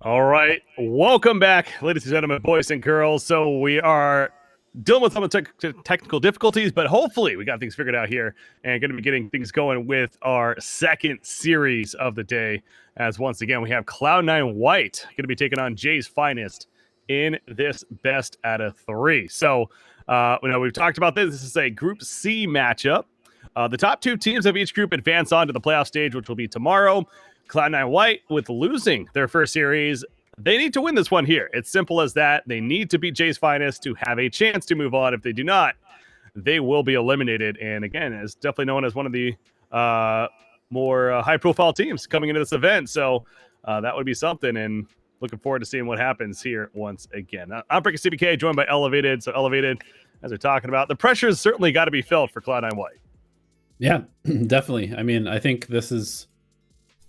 All right, welcome back, ladies and gentlemen, boys and girls. So we are dealing with some technical difficulties, but hopefully we got things figured out here and going to be getting things going with our second series of the day. As once again, we have Cloud9 White going to be taking on Jay's Finest in this best out of three. So, we've talked about this. This is a Group C matchup. The top two teams of each group advance on to the playoff stage, which will be tomorrow. Cloud9 White, with losing their first series, they need to win this one here. It's simple as that. They need to beat Jay's Finest to have a chance to move on. If they do not, they will be eliminated. And again, it's definitely known as one of the more high-profile teams coming into this event. So that would be something. And looking forward to seeing what happens here once again. I'm Breaking CBK, joined by Elevated. So Elevated, as we're talking about, the pressure has certainly got to be felt for Cloud9 White. Yeah, definitely. I mean, I think this is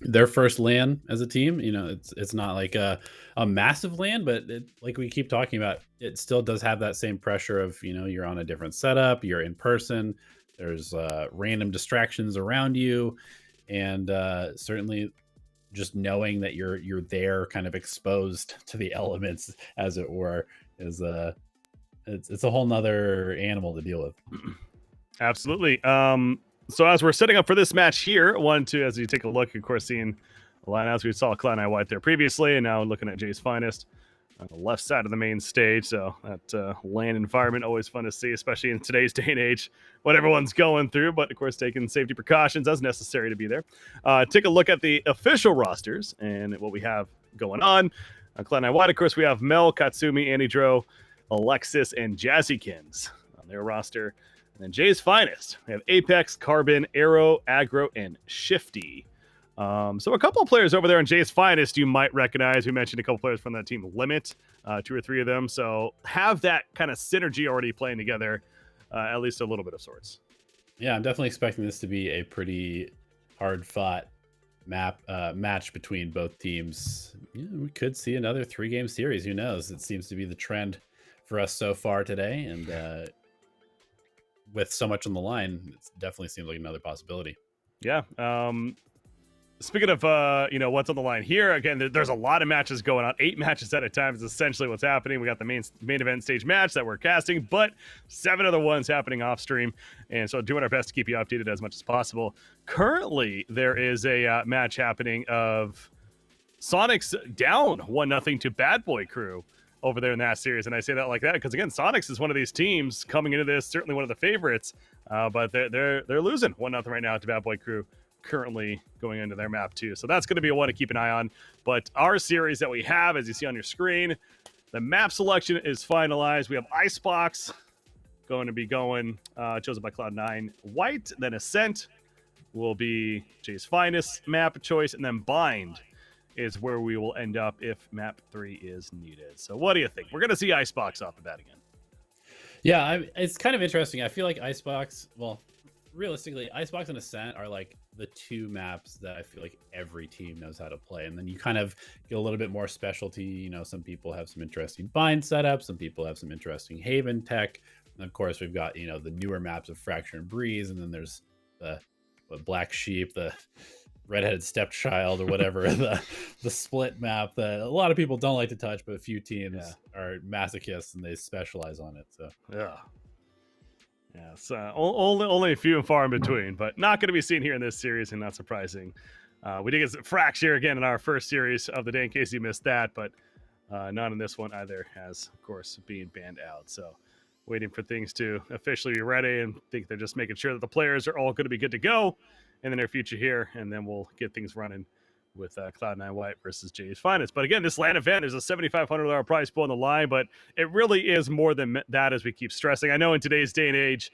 their first LAN as a team. You know, it's not like a massive LAN, but like we keep talking about, it still does have that same pressure of, you know, you're on a different setup, you're in person, there's random distractions around you, and certainly just knowing that you're there, kind of exposed to the elements, as it were, is it's a whole nother animal to deal with. Absolutely. So as we're setting up for this match here, as you take a look, of course, seeing the lineouts, we saw Cloud9 White there previously, and now looking at Jay's Finest on the left side of the main stage. So that LAN environment, always fun to see, especially in today's day and age, what everyone's going through, but of course taking safety precautions as necessary to be there. Take a look at the official rosters and what we have going on. Cloud9 White, of course, we have Mel, Katsumi, Anidro, Alexis, and Jazzykins on their roster. And then Jay's Finest, we have Apex, Carbon, Arrow, Aggro, and Shifty. So a couple of players over there in Jay's Finest you might recognize. We mentioned a couple players from that team Limit, 2 or 3 of them. So have that kind of synergy already playing together, at least a little bit of sorts. Yeah, I'm definitely expecting this to be a pretty hard-fought match between both teams. Yeah, we could see another 3-game series. Who knows? It seems to be the trend for us so far today, and with so much on the line, it definitely seems like another possibility. Yeah. Speaking of, what's on the line here, again, there's a lot of matches going on. 8 matches at a time is essentially what's happening. We got the main event stage match that we're casting, but 7 other ones happening off stream. And so doing our best to keep you updated as much as possible. Currently, there is a match happening of Sonics down 1-0 to Bad Boy Crew over there in that series. And I say that like that because, again, Sonics is one of these teams coming into this, certainly one of the favorites, but they're losing 1-0 right now to Bad Boy Crew, currently going into their map too. So that's going to be a one to keep an eye on. But our series that we have, as you see on your screen, the map selection is finalized. We have Icebox going to be chosen by Cloud9 White. Then Ascent will be Jay's Finest map choice, and then Bind is where we will end up if map 3 is needed. So what do you think? We're going to see Icebox off the bat again. Yeah, it's kind of interesting. I feel like Icebox, well, realistically, Icebox and Ascent are like the 2 maps that I feel like every team knows how to play. And then you kind of get a little bit more specialty. You know, some people have some interesting bind setups. Some people have some interesting Haven tech. And of course, we've got, you know, the newer maps of Fracture and Breeze. And then there's the Black Sheep, the redheaded stepchild, or whatever, the split map that a lot of people don't like to touch, but a few teams are masochists and they specialize on it. So it's only a few and far in between, but not going to be seen here in this series, and not surprising. We did get Fracture again in our first series of the day, in case you missed that, but not in this one either, as of course being banned out. So waiting for things to officially be ready, and think they're just making sure that the players are all going to be good to go in the near future here, and then we'll get things running with Cloud9 White versus Jay's Finest. But again, this LAN event, there's a $7,500 prize pool on the line, but it really is more than that, as we keep stressing. I know in today's day and age,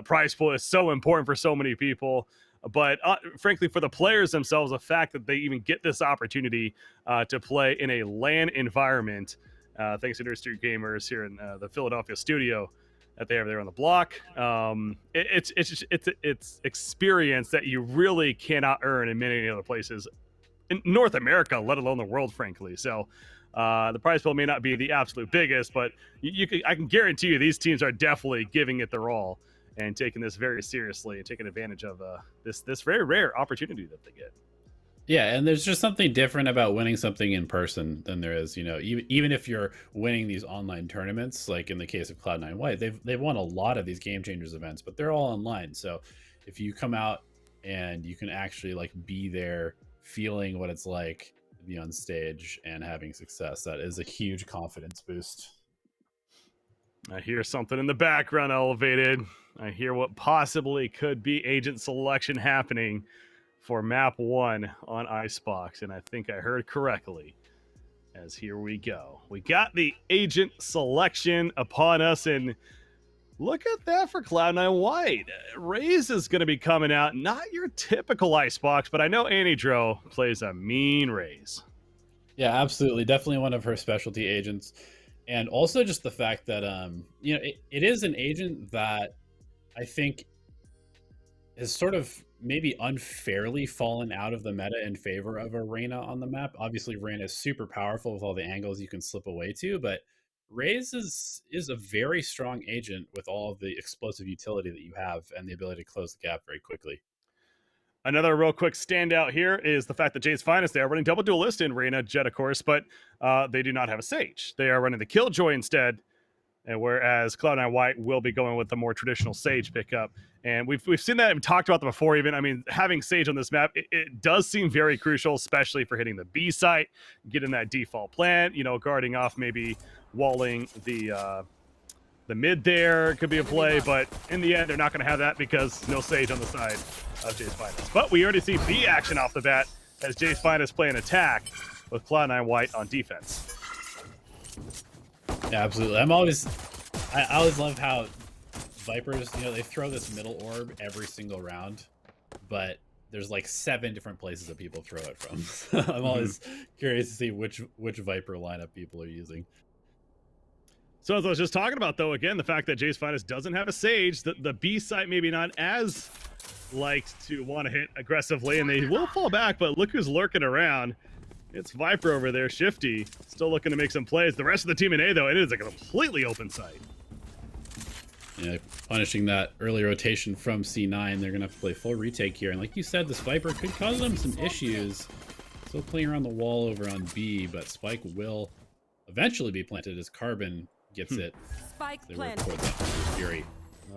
prize pool is so important for so many people, but frankly, for the players themselves, the fact that they even get this opportunity to play in a LAN environment, thanks to Nerd Street Gamers here in the Philadelphia studio that they have there on the block. It's experience that you really cannot earn in many other places in North America, let alone the world, frankly. So the prize pool may not be the absolute biggest, but I can guarantee you these teams are definitely giving it their all and taking this very seriously and taking advantage of this very rare opportunity that they get. Yeah, and there's just something different about winning something in person than there is, even if you're winning these online tournaments, like in the case of Cloud9 White, they've won a lot of these Game Changers events, but they're all online. So if you come out and you can actually like be there, feeling what it's like to be on stage and having success, that is a huge confidence boost. I hear something in the background elevated. I hear what possibly could be agent selection happening for map 1 on Icebox, and I think I heard correctly. As here we go. We got the agent selection upon us, and look at that for Cloud9 White. Raze is going to be coming out. Not your typical Icebox, but I know Anidro plays a mean Raze. Yeah, absolutely. Definitely one of her specialty agents. And also just the fact that, it is an agent that I think has sort of maybe unfairly fallen out of the meta in favor of a Reyna on the map. Obviously, Reyna is super powerful with all the angles you can slip away to, but Raze is a very strong agent with all of the explosive utility that you have and the ability to close the gap very quickly. Another real quick standout here is the fact that Jade's Finest, they are running double duelist in Reyna, Jet, of course, but they do not have a Sage. They are running the Killjoy instead, and whereas Cloud9 White will be going with the more traditional Sage pickup. And we've seen that and talked about that before even. I mean, having Sage on this map, it does seem very crucial, especially for hitting the B site, getting that default plant, guarding off, maybe walling the mid there could be a play, but in the end, they're not going to have that because no Sage on the side of Jade's Finest. But we already see B action off the bat as Jade's Finest play an attack with Cloud9 White on defense. Yeah, absolutely. I always love how Vipers, they throw this middle orb every single round, but there's like 7 different places that people throw it from. I'm always curious to see which Viper lineup people are using. So as I was just talking about, though, again, the fact that Jade's Finest doesn't have a Sage, the B site maybe not as liked to want to hit aggressively, and they will fall back, but look who's lurking around. It's Viper over there, Shifty, still looking to make some plays. The rest of the team in A, though, it is a completely open site. Yeah, punishing that early rotation from C9. They're going to have to play full retake here. And like you said, this Viper could cause them some issues. Still playing around the wall over on B, but Spike will eventually be planted as Carbon gets it. Spike They work planted. toward that Fury.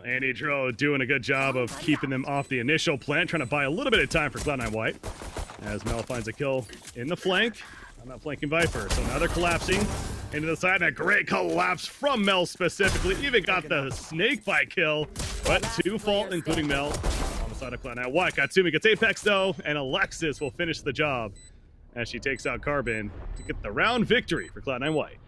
Anidro doing a good job of keeping them off the initial plant, trying to buy a little bit of time for Cloud9 White. As Mel finds a kill in the flank. I'm not flanking Viper, so now they're collapsing into the side. And a great collapse from Mel specifically. Even got the snake bite kill, but 2 fault, including Mel on the side of Cloud9 White. Katsumi gets Apex though, and Alexis will finish the job as she takes out Carbon to get the round victory for Cloud9 White.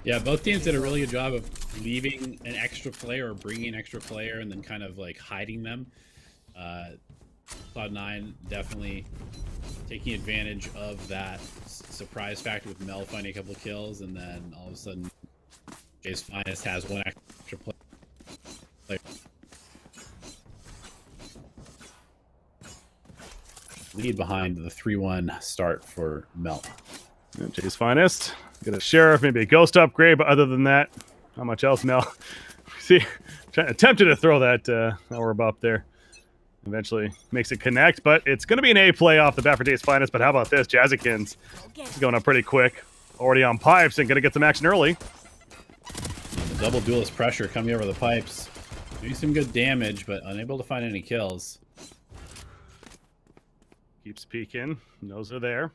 Yeah, both teams did a really good job of leaving an extra player or bringing an extra player and then kind of like hiding them. Cloud9 definitely taking advantage of that surprise factor with Mel finding a couple of kills, and then all of a sudden Jade's Finest has 1 extra player. Lead behind the 3-1 start for Mel. Jade's Finest. Get a Sheriff, maybe a Ghost upgrade, but other than that, not much else, Mel. See, attempted to throw that orb up there. Eventually makes it connect, but it's going to be an A play off the bat for Jade's Finest, but how about this? Jazzikins is going up pretty quick. Already on pipes and going to get some action early. And the double duelist pressure coming over the pipes. Doing some good damage, but unable to find any kills. Keeps peeking. Knows they're there.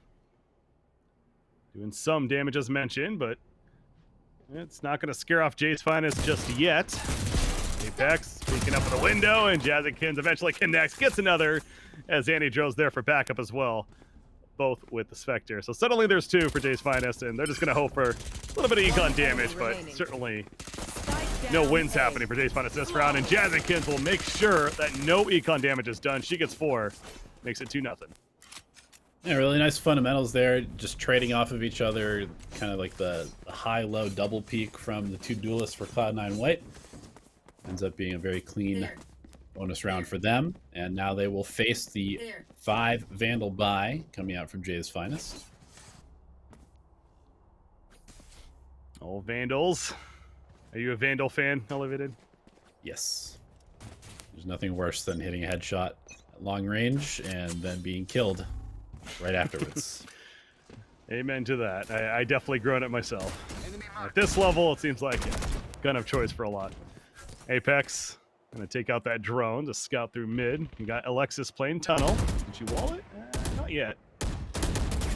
Doing some damage as mentioned, but it's not going to scare off Jade's Finest just yet. Apex peeking up at the window, and Jazzikins eventually connects, gets another, as Anidro's there for backup as well, both with the Spectre. So suddenly there's 2 for Jade's Finest, and they're just going to hope for a little bit of econ damage, but certainly no wins happening for Jade's Finest this round, and Jazzikins will make sure that no econ damage is done. She gets 4, makes it 2-0. Yeah, really nice fundamentals there, just trading off of each other, kind of like the high-low double peak from the 2 duelists for Cloud9 White. Ends up being a very clean bonus round for them, and now they will face the 5 Vandal buy coming out from Jade's Finest. All Vandals. Are you a Vandal fan, Elevated? Yes. There's nothing worse than hitting a headshot at long range and then being killed. right afterwards. Amen to that. I definitely grown it myself. At this level, it seems like gun of choice for a lot. Apex gonna take out that drone to scout through mid. You got Alexis playing tunnel. Did you wall it? Not yet.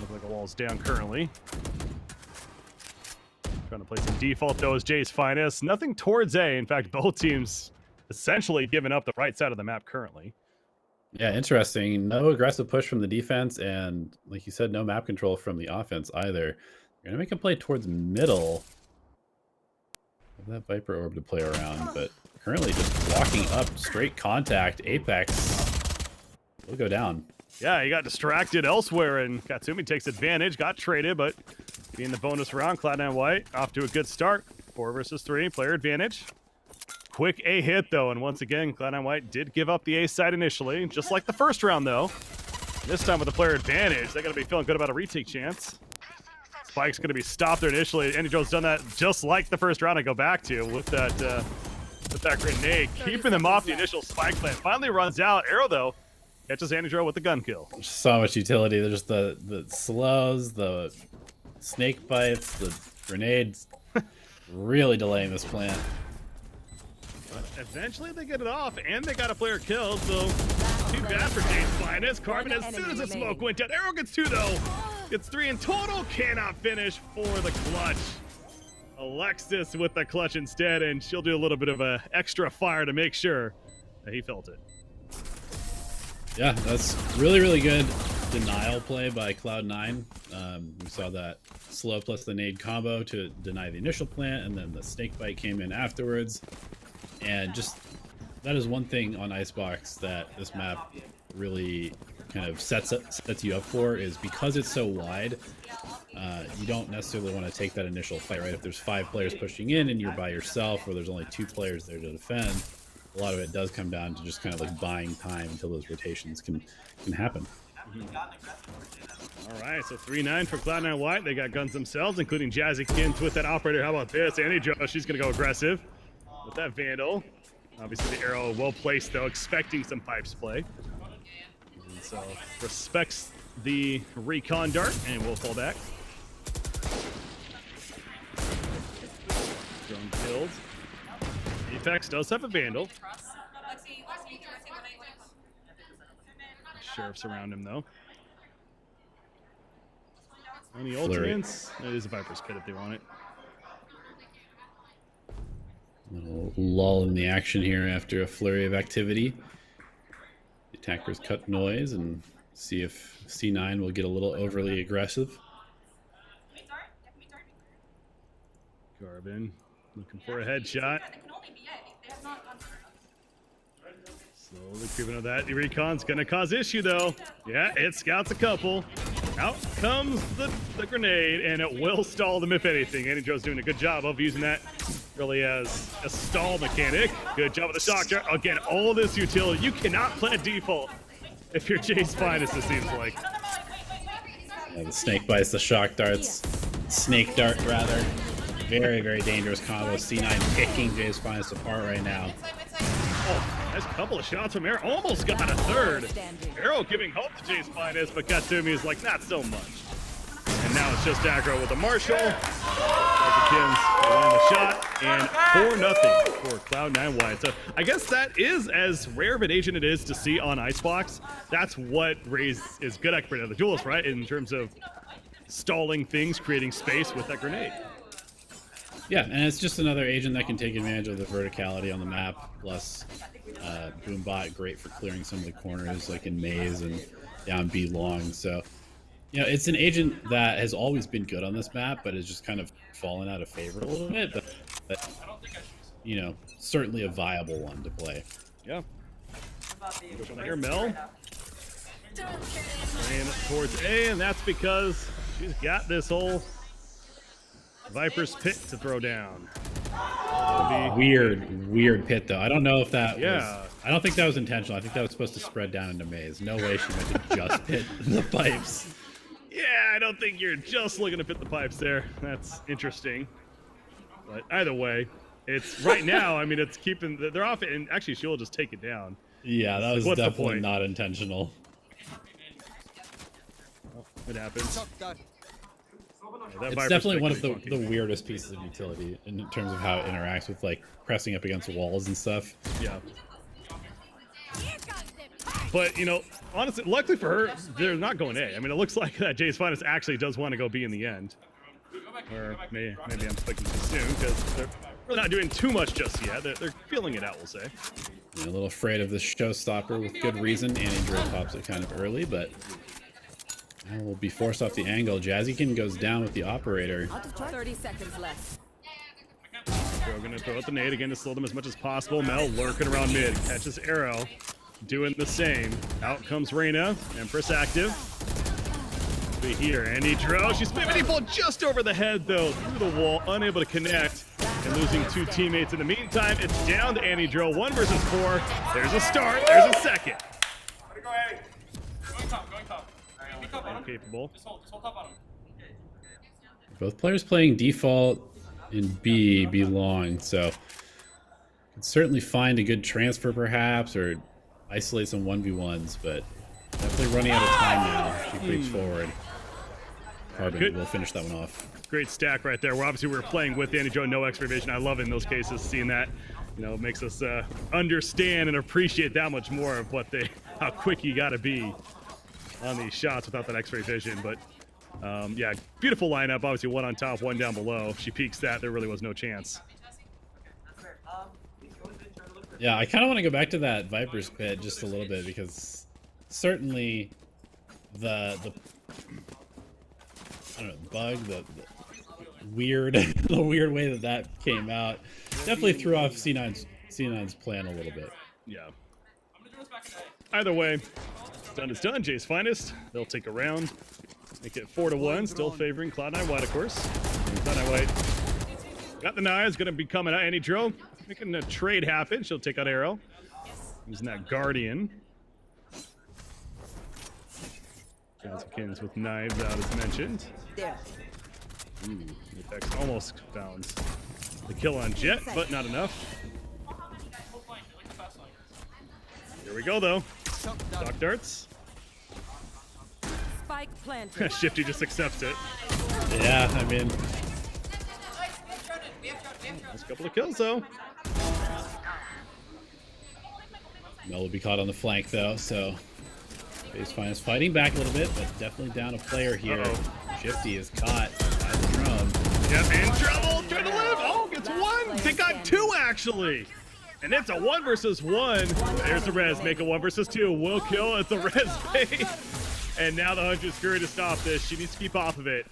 Look like a wall's down currently. Trying to play some default though is Jay's Finest. Nothing towards A. In fact, both teams essentially giving up the right side of the map currently. Yeah, interesting. No aggressive push from the defense, and like you said, no map control from the offense either. You're gonna make a play towards middle. Have that Viper orb to play around, but currently just walking up straight contact. Apex will go down. Yeah, he got distracted elsewhere, and Katsumi takes advantage. Got traded, but being the bonus round, Cloud9 White off to a good start. 4 versus 3, player advantage. Quick A hit, though, and once again, Cloud9 White did give up the A side initially, just like the first round, though. This time with the player advantage, they're going to be feeling good about a retake chance. Spike's going to be stopped there initially. Andy Joe's done that just like the first round I go back to with that grenade, keeping them off the initial spike plant. Finally runs out. Arrow, though, catches Andy Joe with the gun kill. So much utility. There's the slows, the snake bites, the grenades. Really delaying this plant. But eventually they get it off, and they got a player killed, so too bad for Jay's Finest. Carbon, as soon as the smoke went down. Arrow gets 2, though. Gets 3 in total. Cannot finish for the clutch. Alexis with the clutch instead, and she'll do a little bit of a extra fire to make sure that he felt it. Yeah, that's really, really good denial play by Cloud9. We saw that slow plus the nade combo to deny the initial plant, and then the snake bite came in afterwards. And just that is one thing on Icebox that this map really kind of sets you up for, is because it's so wide. You don't necessarily want to take that initial fight, right? If there's 5 players pushing in and you're by yourself, or there's only 2 players there to defend, a lot of it does come down to just kind of like buying time until those rotations can happen. All right, so 3-9 for Cloud9 White. They got guns themselves, including Jazzy Kins with that operator. How about this? Andy Joe, she's going to go aggressive with that Vandal. Obviously, the arrow well placed, though, expecting some pipes play. And so respects the recon dart and will fall back. Drone killed. Apex does have a Vandal. Sheriff's around him, though. Any ultimates? It is a Viper's Pit if they want it. Little lull in the action here after a flurry of activity. The attackers cut noise and see if C9 will get a little overly aggressive. Garvin looking for a headshot. Slowly creeping up that. The recon's gonna cause issue, though. Yeah, it scouts a couple. Out comes the grenade, and it will stall them if anything. Andy Joe's doing a good job of using that really as a stall mechanic. Good job with the doctor. Again, all this utility. You cannot play default if you're Jay's Finest, it seems like. Yeah, the snake bites, the shock darts. Snake dart, rather. Very, very dangerous combo. C9 picking Jay's Finest apart right now. Oh, nice couple of shots from Arrow. Almost got a third. Arrow giving hope to Jay's Finest, but Katsumi is like, not so much. And now it's just aggro with a Marshall. Kins land the shot, and 4-0 for Cloud9 White. So I guess that is as rare of an agent it is to see on Icebox. That's what Raze is good at for the duelist, right? In terms of stalling things, creating space with that grenade. Yeah, and it's just another agent that can take advantage of the verticality on the map. Plus, Boombot, great for clearing some of the corners, like in Maze and down B long. So, you know, it's an agent that has always been good on this map, but has just kind of fallen out of favor a little bit. But you know, certainly a viable one to play. Yeah. Push on here, Mel. And towards A, and that's because she's got this whole Viper's Pit to throw down. Weird pit, though. I don't know if that was... I don't think that was intentional. I think that was supposed to spread down into Maze. No way she meant to just pit the pipes. Yeah, I don't think you're just looking to pit the pipes there. That's interesting. But either way, it's right now, I mean, it's keeping... They're off it, and actually she'll just take it down. Yeah, that was definitely not intentional. It happens. It's definitely one of the weirdest pieces of utility in terms of how it interacts with like pressing up against walls and stuff. Yeah. But, you know, honestly, luckily for her, they're not going A. I mean, it looks like that Jay's Finest actually does want to go B in the end. Or maybe I'm speaking too soon, because they're really not doing too much just yet. They're feeling it out, we'll say. Yeah, a little afraid of this showstopper with good reason. Annie Drill pops it kind of early, but now will be forced off the angle. Jazzykin goes down with the operator. 30 seconds left. We're going to throw out the nade again to slow them as much as possible. Mel lurking around mid, catches Arrow, doing the same. Out comes Reyna, Empress active. We hear Annie Dro. She's pivoting full just over the head, though, through the wall, unable to connect, and losing 2 teammates in the meantime. It's down to Annie Dro, 1 versus 4. There's a start, there's a second. Go, Annie. Going top, going top. Be top on him. Capable. Just hold top on him. Both players playing default in B belong, so can certainly find a good transfer perhaps, or isolate some 1v1s, but definitely running out of time now. She creeps forward. Carbon will finish that one off. Great stack right there. We're playing with Annie Dro, no X-ray vision. I love it in those cases, seeing that, you know, makes us understand and appreciate that much more of how quick you got to be on these shots without that X-ray vision. But yeah, beautiful lineup. Obviously, 1 on top, 1 down below. If she peeks that, there really was no chance. Yeah, I kind of want to go back to that Viper's pit just a little bit, because certainly the I don't know, bug, the weird the weird way that came out definitely threw off C9's plan a little bit. Yeah. Either way, done is done. Jay's Finest. They'll take a round. Make it 4-1. Still favoring Cloud9 White, of course. Cloud9 White got the knives. Going to be coming out. Annie Dro making a trade happen. She'll take out Arrow. Using that Guardian. Jazykins with knives out as mentioned. Ooh, Apex almost found the kill on Jet, but not enough. Here we go, though. Doc darts. Spike planted. Shifty just accepts it. Yeah, I mean, Nice couple of kills, though. Mel will be caught on the flank, though, so Jay's Finest fighting back a little bit, but definitely down a player here. Shifty is caught by the drum. Yep, in trouble. Trying to live. Oh, gets 1. They got 2, actually. And it's a 1 versus 1. There's the res. Make a 1 versus 2. Will kill at the res bait. And now the Hunter's Fury to stop this. She needs to keep off of it.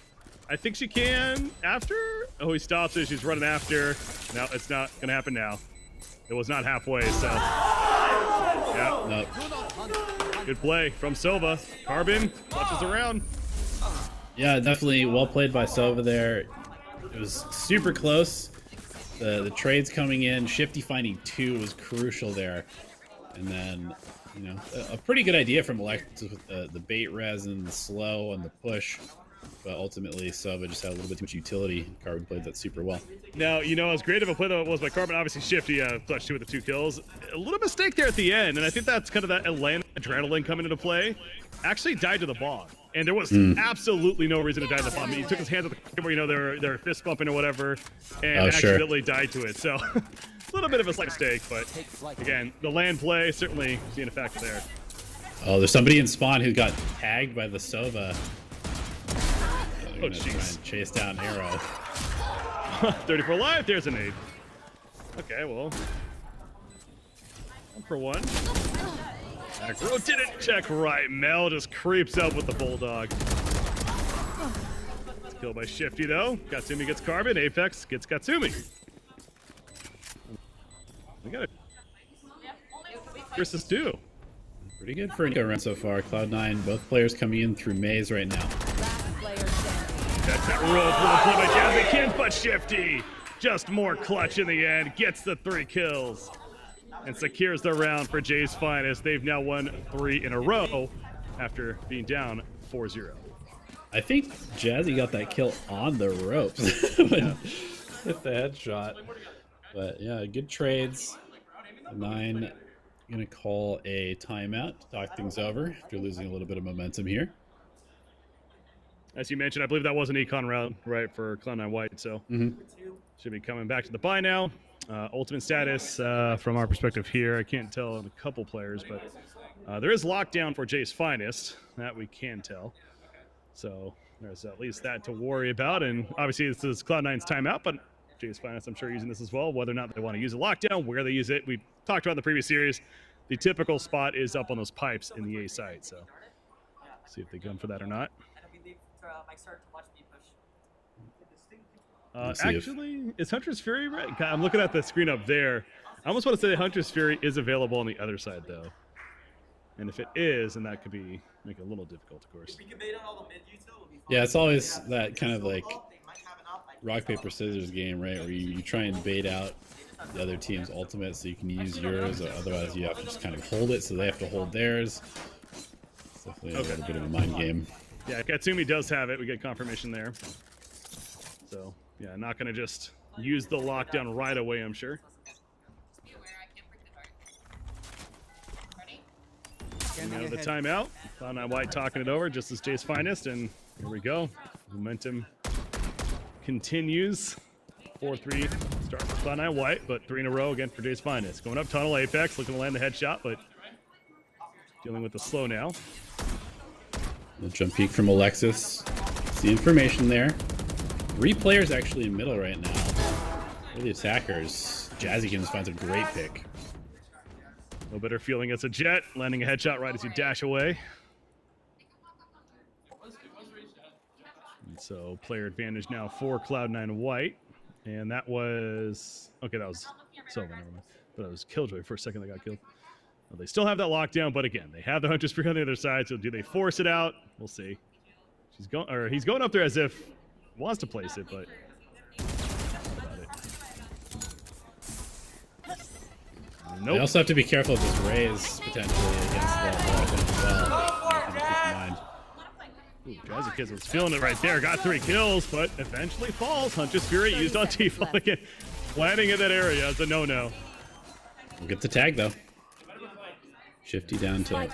I think she can after. Oh, he stops it. She's running after. No, it's not going to happen now. It was not halfway, so. Yeah. Nope. Good play from Silva. Carbon clutches around. Yeah, definitely well played by Sova there. It was super close. The trades coming in, Shifty finding 2 was crucial there. And then, you know, a pretty good idea from Alexis with the bait res and the slow and the push. But ultimately, Sova just had a little bit too much utility. Carbon played that super well. Now, you know, as great of a play though it was by Carbon, obviously Shifty clutch 2 with the 2 kills. A little mistake there at the end, and I think that's kind of that Atlanta adrenaline coming into play. Actually died to the bomb. And there was absolutely no reason to die to the bomb. I mean, he took his hands at the camera, you know, they're fist bumping or whatever, and accidentally died to it. So, a little bit of a slight mistake, but again, the land play certainly seeing a factor there. Oh, there's somebody in spawn who got tagged by the Sova. Oh, jeez. Chase down Arrow. 34 live. There's a nade. Okay, well, 1 for 1. Aggro didn't check right. Mel just creeps up with the Bulldog. It's killed by Shifty, though. Katsumi gets Carbon. Apex gets Katsumi. We got it. Versus 2. Pretty good for a round so far. Cloud9, both players coming in through Maze right now. That's that roll for the play by Jazzy, but Shifty just more clutch in the end. Gets the 3 kills. And secures the round for Jay's Finest. They've now won 3 in a row after being down 4-0. I think Jazzy got that kill on the ropes with the headshot. But yeah, good trades. 9 gonna call a timeout to talk things over after losing a little bit of momentum here. as you mentioned, I believe that was an econ round, right, for Cloud9 White, so should be coming back to the buy now. Ultimate status, from our perspective here, I can't tell on a couple players, but there is lockdown for Jay's Finest, that we can tell. So there's at least that to worry about, and obviously this is Cloud9's timeout, but Jay's Finest, I'm sure, using this as well, whether or not they want to use a lockdown, where they use it. We talked about in the previous series, the typical spot is up on those pipes in the A side, so see if they come for that or not. Actually, is Hunter's Fury right? God, I'm looking at the screen up there. I almost want to say Hunter's Fury is available on the other side, though. And if it is, then that could make it a little difficult, of course. Yeah, it's always that kind of like rock, paper, scissors game, right? Where you try and bait out the other team's ultimate so you can use yours, or otherwise you have to just kind of hold it so they have to hold theirs. It's definitely a little bit of a mind game. Yeah, Katsumi does have it. We get confirmation there. So, yeah, not going to just use the lockdown right away, I'm sure. Now the timeout. Cloud9 White talking it over just as Jay's Finest, and here we go. Momentum continues. 4-3 start for Cloud9 White, but 3 in a row again for Jay's Finest. Going up tunnel Apex, looking to land the headshot, but dealing with the slow now. The jump peek from Alexis. See information there. 3 players actually in middle right now. For the attackers, Jazzykins finds a great pick. No better feeling as a Jet, landing a headshot right as you dash away. And so player advantage now for Cloud9 White. And that was... Okay, that was Silva, never mind. But that was Killjoy for a second that got killed. Well, they still have that lockdown, but again, they have the Hunter's Fury on the other side, so do they force it out? We'll see. He's going up there as if he wants to place it, but... Nope. They also have to be careful of this raise potentially against the weapon as well. Keep in mind. Jazzykins was feeling it right there. Got 3 kills, but eventually falls. Hunter's Fury used on Default again. Landing in that area is a no-no. We'll get the tag though. Shifty down to a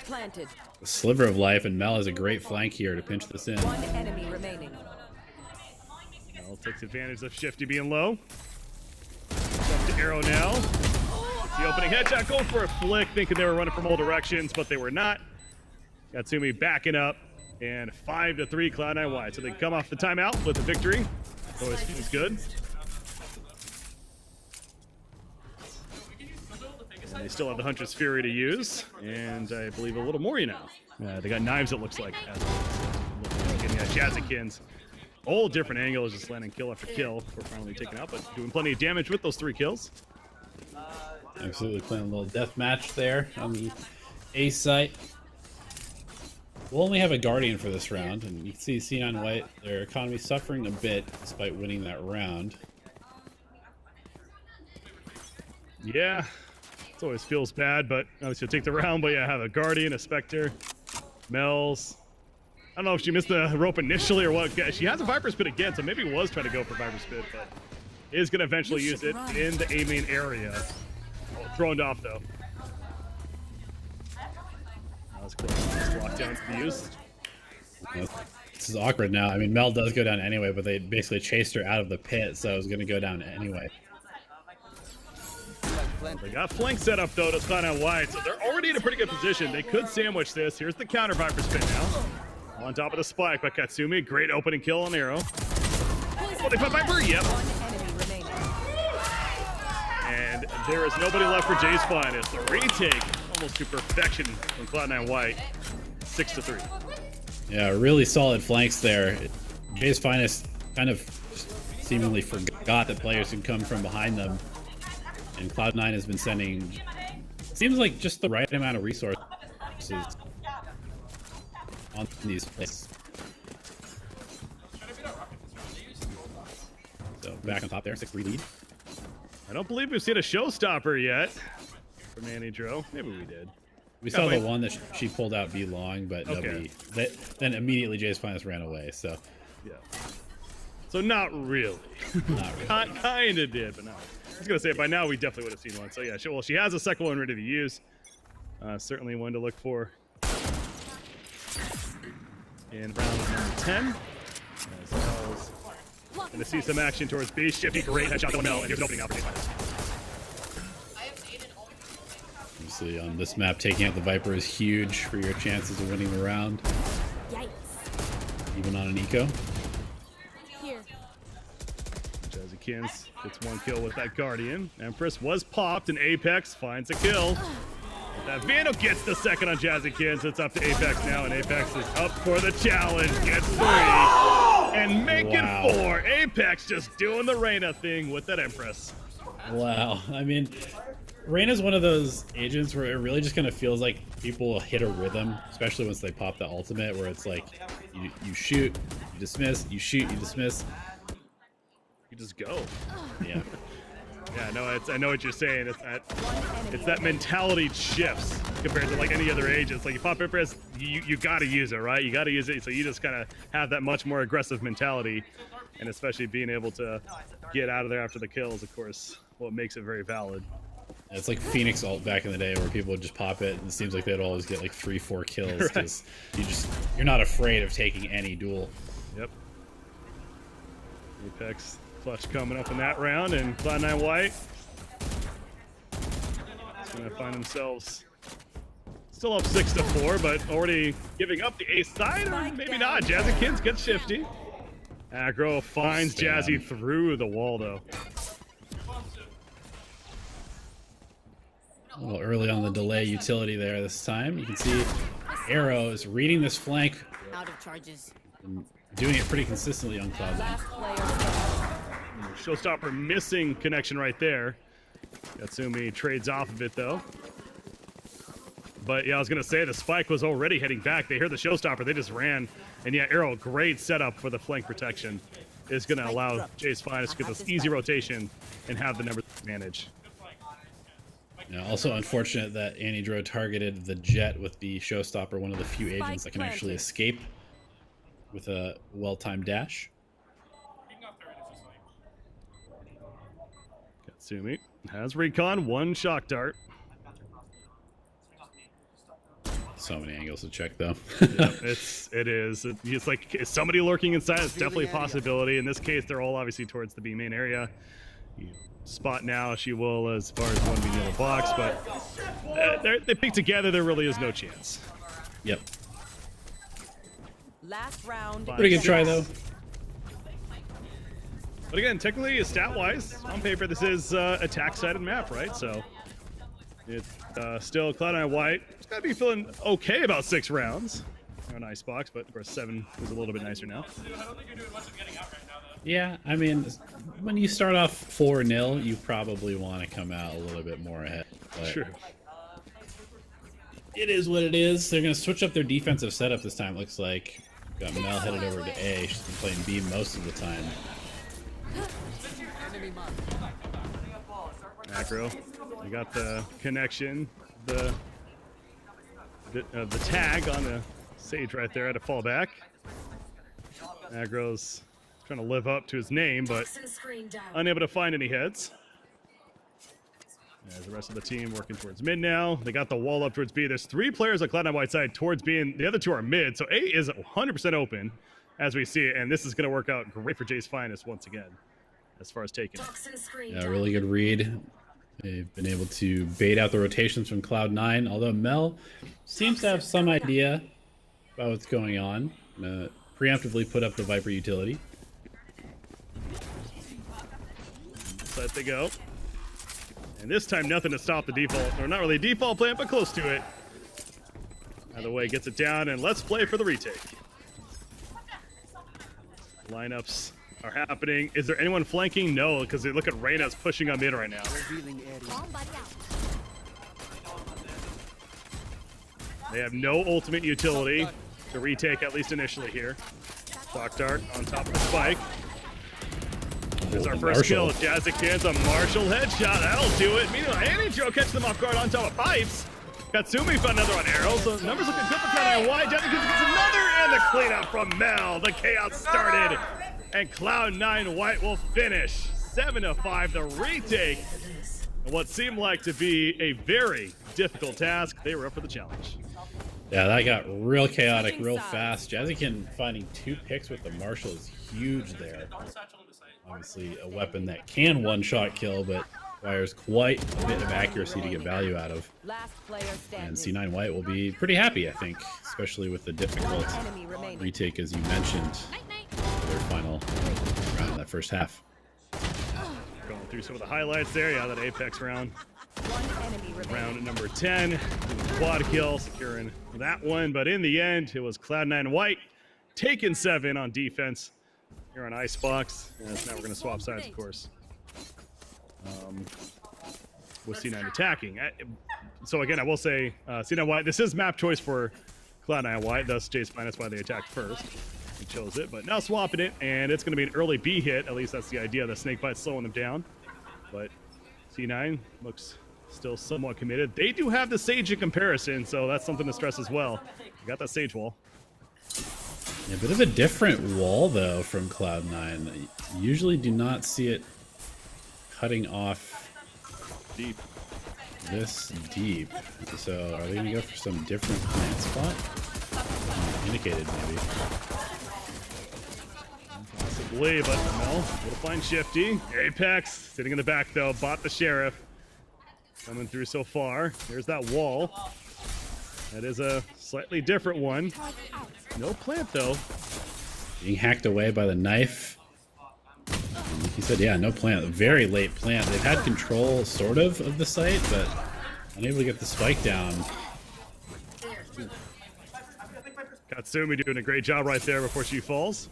sliver of life, and Mel has a great flank here to pinch this in. One enemy remaining. Mel takes advantage of Shifty being low. Up to Arrow now. The opening headshot, going for a flick, thinking they were running from all directions, but they were not. Katsumi backing up, and 5-3 Cloud9 White. So they come off the timeout with a victory. Always feels good. And they still have the Huntress Fury to use, and I believe a little more, you know. They got knives, it looks like. Yeah, Jazzykins. All different angles, just landing kill after kill. We're finally taken out, but doing plenty of damage with those 3 kills. Absolutely playing a little death match there on the A site. We'll only have a Guardian for this round, and you can see C9 White, their economy suffering a bit despite winning that round. Yeah, it always feels bad, but obviously take the round, but yeah, have a Guardian, a Spectre, Mel's. I don't know if she missed the rope initially or what. She has a Viper Spit again, so maybe was trying to go for Viper Spit, but is going to eventually use it in the A main area. Oh, thrown off though. That was close. Lockdown to be used. This is awkward now. I mean, Mel does go down anyway, but they basically chased her out of the pit, so it was going to go down anyway. They got flank set up though to Cloud9 White, so they're already in a pretty good position. They could sandwich this. Here's the counter Viper Spit now. On top of the spike by Katsumi. Great opening kill on Arrow. Oh, they put Viper? Yep. And there is nobody left for Jay's Finest. The retake almost to perfection from Cloud9 White. 6-3. Yeah, really solid flanks there. Jay's Finest kind of seemingly forgot that players can come from behind them. And Cloud9 has been sending, seems like just the right amount of resources on these plays. So back on top there, 6-3 lead. I don't believe we've seen a showstopper yet from Annie-Dro. Maybe we did. We saw the one that she pulled out be long, but nobody. Then immediately Jay's Finest ran away. So yeah. So not really. Not really. Kind of did, but not. I was gonna say by now we definitely would have seen one. So yeah, she has a second one ready to use. Certainly one to look for in round number 10. And to see some action towards B. Shifty, great headshot on Mel, and here's an opening now for Finest. Obviously, on this map, taking out the Viper is huge for your chances of winning the round. Yikes. Even on an eco. Here. Jazzy Kins gets one kill with that Guardian. Empress was popped, and Apex finds a kill. That Vandal gets the second on Jazzy Kins. It's up to Apex now, and Apex is up for the challenge. Gets 3 and making 4. Apex just doing the Reyna thing with that Empress. Wow. I mean, Reyna's one of those agents where it really just kind of feels like people will hit a rhythm, especially once they pop the ultimate, where it's like you shoot, you dismiss, you shoot, you dismiss. You just go. Yeah. Yeah, no, I know what you're saying. It's that mentality shifts compared to like any other agents. Like you pop Empress, you got to use it, right? You got to use it, so you just kind of have that much more aggressive mentality, and especially being able to get out of there after the kills, of course, what makes it very valid. It's like Phoenix ult back in the day where people would just pop it, and it seems like they'd always get like 3-4 kills because you're not afraid of taking any duel. Yep. Apex clutch coming up in that round, and Cloud9 White is going to find themselves still up 6-4, but already giving up the ace side, or maybe not. Jazzy Kins gets shifty. Aggro finds Jazzy through the wall, though. A little early on the delay utility there this time. You can see Arrow is reading this flank. Out of charges. And doing it pretty consistently on Cloud9. Last player. Showstopper missing connection right there. Gatsumi trades off of it, though. But yeah, I was going to say the spike was already heading back. They heard the showstopper. They just ran. And yeah, Arrow, great setup for the flank protection. Is going to allow Jay's Finest to get this easy rotation and have the number advantage. Yeah, also unfortunate that Anidro targeted the Jet with the showstopper, one of the few agents that can actually escape with a well-timed dash. Gatsumi has recon, one shock dart. So many angles to check, though. Yeah, it is. It's like, is somebody lurking inside? It's definitely a possibility. In this case, they're all obviously towards the B main area. You spot now, she will as far as one being in the box, but they pick together. There really is no chance. Yep. Last round. Pretty good try, though. But again, technically, stat-wise, on paper, this is attack-sided map, right? So it's still Cloud9 White. It's got to be feeling okay about 6 rounds. On Icebox, but of course 7 is a little bit nicer now. I don't think you're doing much of getting out right now, though. Yeah, I mean, when you start off 4-0, you probably want to come out a little bit more ahead. But True. it is what it is. They're going to switch up their defensive setup this time, looks like. Got Mel headed over to A. She's been playing B most of the time. Macro, you got the connection, the tag on the Sage right there. Had to fall back. Agro's trying to live up to his name, but unable to find any heads. As the rest of the team working towards mid now. They got the wall up towards B. There's 3 players on Cloud9 White side towards B, and the other 2 are mid. So A is 100% open as we see it, and this is going to work out great for Jay's Finest once again as far as taking it. Yeah, really good read. They've been able to bait out the rotations from Cloud9, although Mel seems to have some idea about what's going on. Preemptively put up the Viper utility. Let they go. And this time, nothing to stop the default, or not really default plan, but close to it. Either way, gets it down, and let's play for the retake. Lineups are happening. Is there anyone flanking? No, because they look at Reyna's pushing on mid right now. They have no ultimate utility to retake, at least initially here. Shock dart on top of the spike. There's our first kill. Jazzy Kins, a Marshall headshot. That'll do it. Meanwhile, Anidro catches them off guard on top of pipes. Gatsumi found another on arrows. So numbers looking good for Cloud9 White. Jazzy Kins gets another, and the cleanup from Mel. The chaos started, and Cloud9 White will finish 7-5. The retake, and what seemed like to be a very difficult task. They were up for the challenge. Yeah, that got real chaotic real fast. Jazzykin finding 2 picks with the Marshall is huge there. Obviously a weapon that can one-shot kill, but requires quite a bit of accuracy to get value out of. And C9 White will be pretty happy, I think, especially with the difficult retake, as you mentioned, for their final round of that first half. Going through some of the highlights there. Yeah, that Apex round. Round number 10. Quad kill, securing that one. But in the end, it was Cloud9 White taking 7 on defense here on Icebox. And now we're going to swap sides, of course. With C9 attacking. So again, I will say C9 White, this is map choice for Cloud9 White, thus Jay's Finest why they attacked first. He chose it, but now swapping it, and it's going to be an early B hit. At least that's the idea. The snake bite's slowing them down. But C9 looks still somewhat committed. They do have the Sage in comparison, so that's something to stress as well. You got that Sage wall. Yeah, a bit of a different wall, though, from Cloud9. You usually do not see it cutting off deep. This deep. So are they going to go for some different plant spot? Indicated, maybe. Possibly, but no. Will find Shifty. Apex sitting in the back, though. Bought the Sheriff. Coming through so far. There's that wall. That is a slightly different one. No plant, though. Being hacked away by the knife. He said, yeah, no plant. Very late plant. They've had control, sort of the site, but unable to get the spike down. Katsumi doing a great job right there before she falls.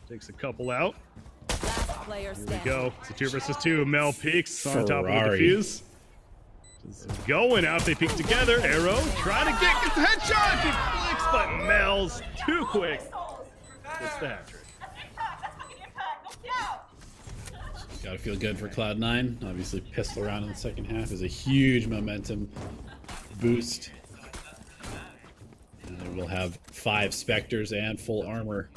Takes a couple out. Here we go. It's a 2 versus 2. Mel peeks on top of the defuse. Just going out. They peek together. Arrow trying to get the headshot. He flicks, but Mel's too quick. Gets the hat trick. Gotta feel good for Cloud9. Obviously, pistol round in the second half is a huge momentum boost. And we'll have 5 Spectres and full armor.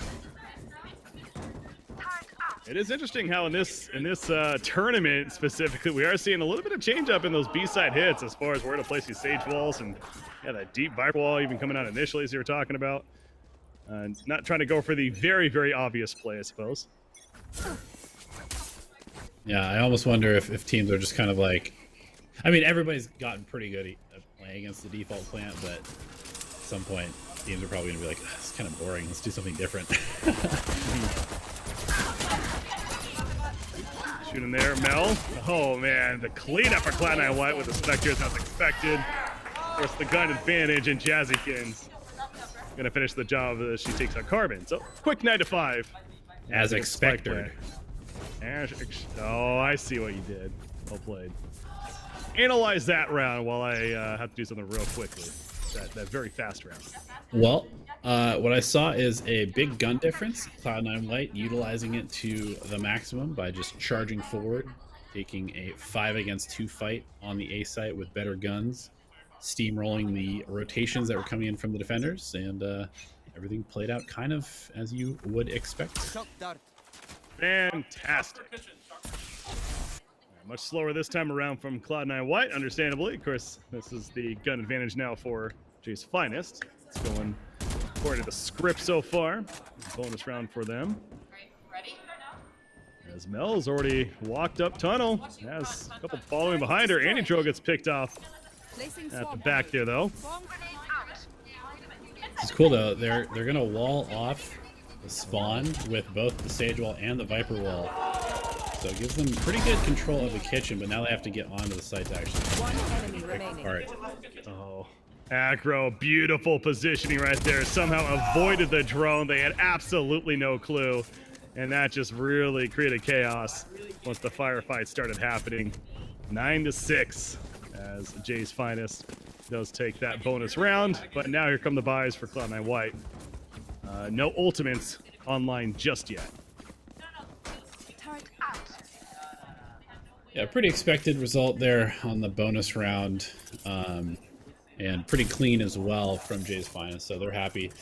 It is interesting how in this tournament specifically, we are seeing a little bit of change up in those B-side hits as far as where to place these Sage walls, and yeah, that deep Viper wall even coming out initially, as you were talking about. Not trying to go for the very, very obvious play, I suppose. Yeah, I almost wonder if teams are just kind of like, I mean, everybody's gotten pretty good at playing against the default plant, but at some point, teams are probably gonna be like, it's kind of boring. Let's do something different. Shooting there, Mel. Oh man, the cleanup for Cloud9 White with the Spectres as expected. Of course, the gun advantage, and Jazzykin's gonna finish the job as she takes out Carbon. So quick 9 to 5. As expected. Oh, I see what you did. Well played. Analyze that round while I have to do something real quickly. That very fast round. Well, what I saw is a big gun difference. Cloud9 White utilizing it to the maximum by just charging forward, taking a 5 against 2 fight on the A site with better guns, steamrolling the rotations that were coming in from the defenders, and everything played out kind of as you would expect. Fantastic. Much slower this time around from Cloud9 White, understandably. Of course, this is the gun advantage now for Jay's Finest. It's going according to the script so far. Bonus round for them. As Mel's already walked up tunnel. Has a couple following behind her. Anti-Tro gets picked off at the back there, though. It's cool, though. They're going to wall off the spawn with both the Sage wall and the Viper wall. So it gives them pretty good control of the kitchen, but now they have to get onto the site to actually pick apart. Oh, aggro, beautiful positioning right there. Somehow avoided the drone. They had absolutely no clue, and that just really created chaos once the firefight started happening. 9 to 6 as Jay's Finest does take that bonus round, but now here come the buys for Cloud9 White. No ultimates online just yet. Yeah, pretty expected result there on the bonus round, and pretty clean as well from Jay's Finest. So they're happy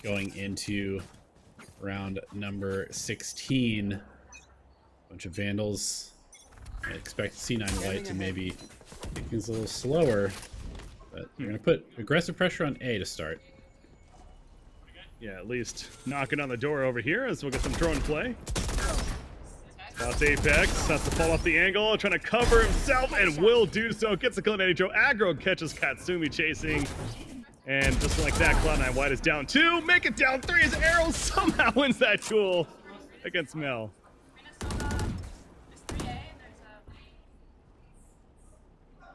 going into round number 16. Bunch of Vandals. I expect C9 White to maybe take things a little slower, but they're going to put aggressive pressure on A to start. Yeah, at least knocking on the door over here as we'll get some drone play. Spots Apex, has to fall off the angle, trying to cover himself, and will do so. Gets the kill on Nitro. Aggro catches Katsumi chasing. And just like that, Cloud9 White is down 2. Make it down 3 as Arrow somehow wins that duel against Mel.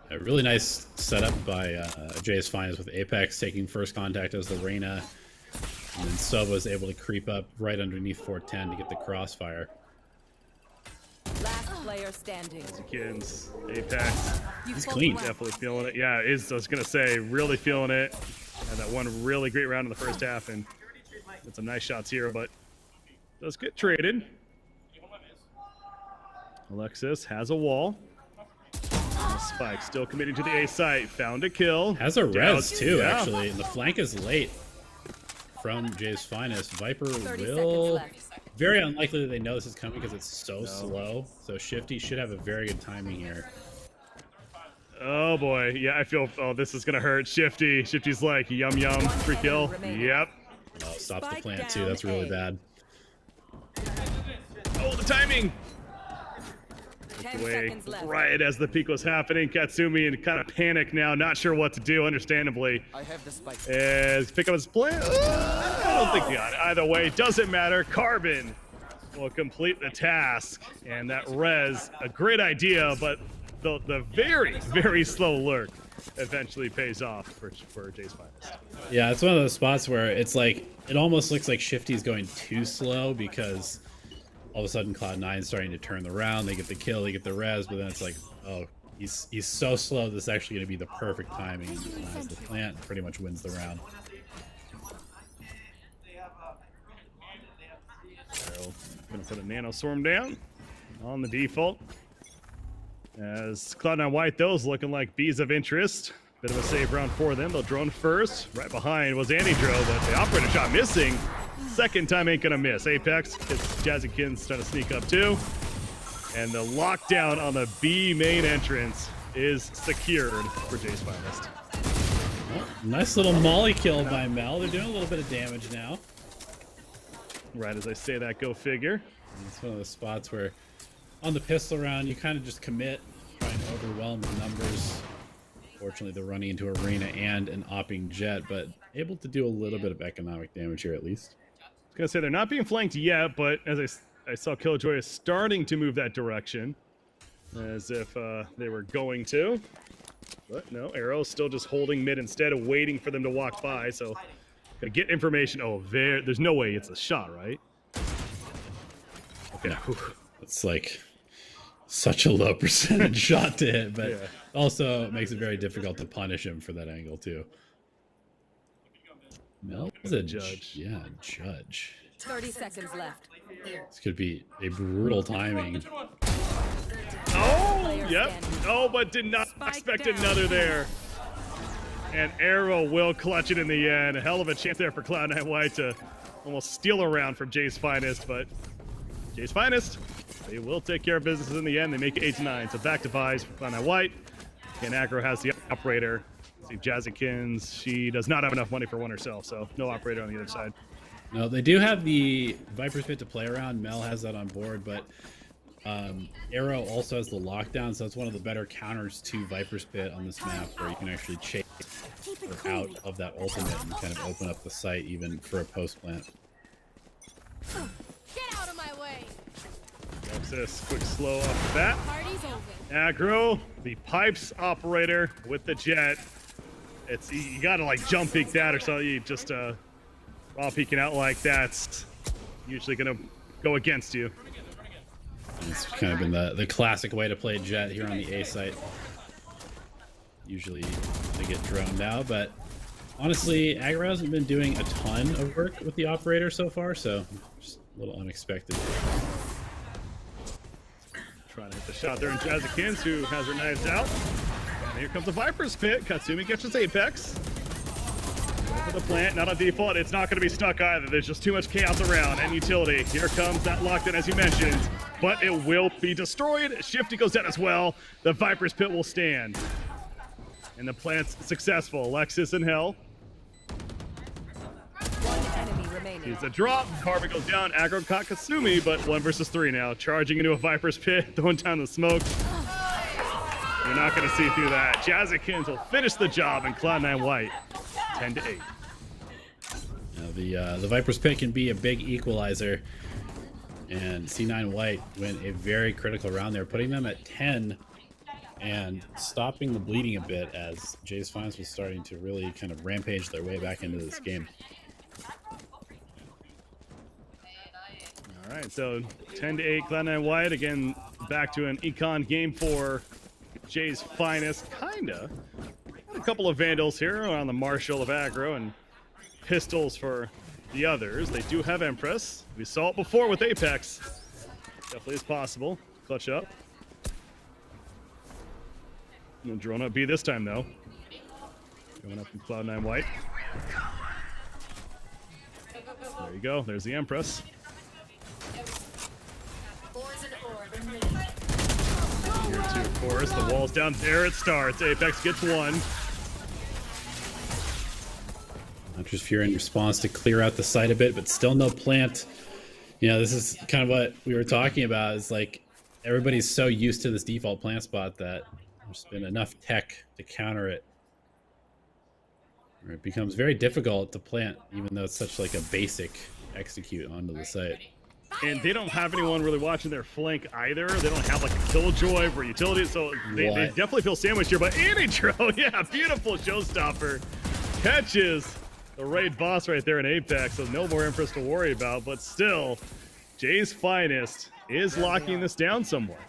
A really nice setup by JS Finest with Apex taking first contact as the Reyna. And then Sova is able to creep up right underneath 410 to get the crossfire. Last player standing. Kids, Apex. He's clean. Definitely feeling it. Yeah, I was going to say, really feeling it. Had that one really great round in the first half, and did some nice shots here, but does get traded. Alexis has a wall. Spike still committing to the A site. Found a kill. Has a res too, yeah. actually. And the flank is late from Jay's Finest. Viper 30 seconds will... left. Very unlikely that they know this is coming because it's so slow. So Shifty should have a very good timing here. Oh boy, yeah, I feel, oh, this is gonna hurt Shifty. Shifty's like, yum yum, free kill. Yep. Oh, stops the plant too, that's really bad. Oh, the timing! 10 Away seconds left. right as the peak was happening. Katsumi in kind of panic now, not sure what to do, understandably. I have the spike. As pick up his plant. I don't think he got it. Either way, doesn't matter. Carbon will complete the task. And that res, a great idea, but the very, very slow lurk eventually pays off for Jay's Finest. Yeah, it's one of those spots where it's like, it almost looks like Shifty's going too slow because all of a sudden Cloud9 is starting to turn the round. They get the kill, they get the res, but then it's like, oh, he's so slow, this is actually going to be the perfect timing. And denies the plant, pretty much wins the round. So, gonna put a nano swarm down on the default. As Cloud9 White, those looking like bees of interest. Bit of a save round for them. They'll drone first. Right behind was Anidro, but the operator shot missing. Second time ain't gonna miss. Apex gets Jazzykins trying to sneak up too. And the lockdown on the B main entrance is secured for Jay's Finest. Well, nice little molly kill by Mel. They're doing a little bit of damage now. Right as I say that, go figure. And it's one of those spots where on the pistol round, you kind of just commit, try and overwhelm the numbers. Fortunately, they're running into Arena and an opping Jet, but able to do a little bit of economic damage here at least. I was gonna say they're not being flanked yet, but as I saw Killjoy is starting to move that direction, as if they were going to. But no, Arrow's still just holding mid instead of waiting for them to walk by. So gonna get information. Oh, there's no way it's a shot, right? Okay. No. It's like such a low percentage shot to hit, but Yeah. also makes it very difficult to punish him for that angle too. Mel is a judge. Yeah, judge. 30 seconds left. This could be a brutal timing. Oh, yep. Oh, but did not expect another there. And Arrow will clutch it in the end. A hell of a chance there for Cloud9 White to almost steal a round from Jay's Finest, but Jay's Finest, they will take care of business in the end. They make it 8-9, so back to buys for Cloud9 White. And Aggro has the operator. See Jazzykins, she does not have enough money for one herself, so no operator on the other side. No, they do have the Viper's Pit to play around. Mel has that on board, but Arrow also has the lockdown, so it's one of the better counters to Viper's Pit on this map, where you can actually chase her out of that ultimate and kind of open up the site even for a post plant. Get out of my way. Alexis, quick slow off the bat. Party's over. Aggro, the pipes operator with the jet. It's you gotta like jump peek that or something. You just raw peeking out like that's usually gonna go against you. It's kind of been the classic way to play Jet here on the A site. Usually they get droned out, but honestly, Aggro hasn't been doing a ton of work with the operator so far, so just a little unexpected. Trying to hit the shot there in Jazzykins, who has her knives out. And here comes the Viper's Pit. Katsumi gets his Apex. Go for the plant, not on default. It's not going to be stuck either. There's just too much chaos around. And utility. Here comes that lockdown, as you mentioned. But it will be destroyed. Shifty goes down as well. The Viper's Pit will stand. And the plant's successful. Alexis in hell. One enemy remaining. He's a drop. Carver goes down. Aggro caught Kasumi, but 1 versus 3 now. Charging into a Viper's pit, throwing down the smoke. You're not going to see through that. Jazzikins will finish the job, and Cloud9 White 10-8. Now the Viper's pit can be a big equalizer, and C9 White went a very critical round there, putting them at 10 and stopping the bleeding a bit as Jay's Finest was starting to really kind of rampage their way back into this game. All right, so 10-8, Cloud9 White again back to an econ game for Jay's Finest. Kinda. A couple of Vandals here on the Marshal of aggro and pistols for the others. They do have Empress. We saw it before with Apex. Definitely is possible. Clutch up. No drone up B this time though. Going up from Cloud9 White. There you go. There's the Empress. Here too, of course. The wall's down. There it starts. Apex gets 1. Hunter's Fury in response to clear out the site a bit, but still no plant. You know, this is kind of what we were talking about. Is like everybody's so used to this default plant spot that there's been enough tech to counter it. Or it becomes very difficult to plant, even though it's such like a basic execute onto the site. And they don't have anyone really watching their flank either. They don't have like a Killjoy for utility, so they definitely feel sandwiched here. But Anidro, yeah, beautiful showstopper. Catches the raid boss right there in Apex, so no more Empress to worry about. But still, Jay's Finest is locking this down somewhat.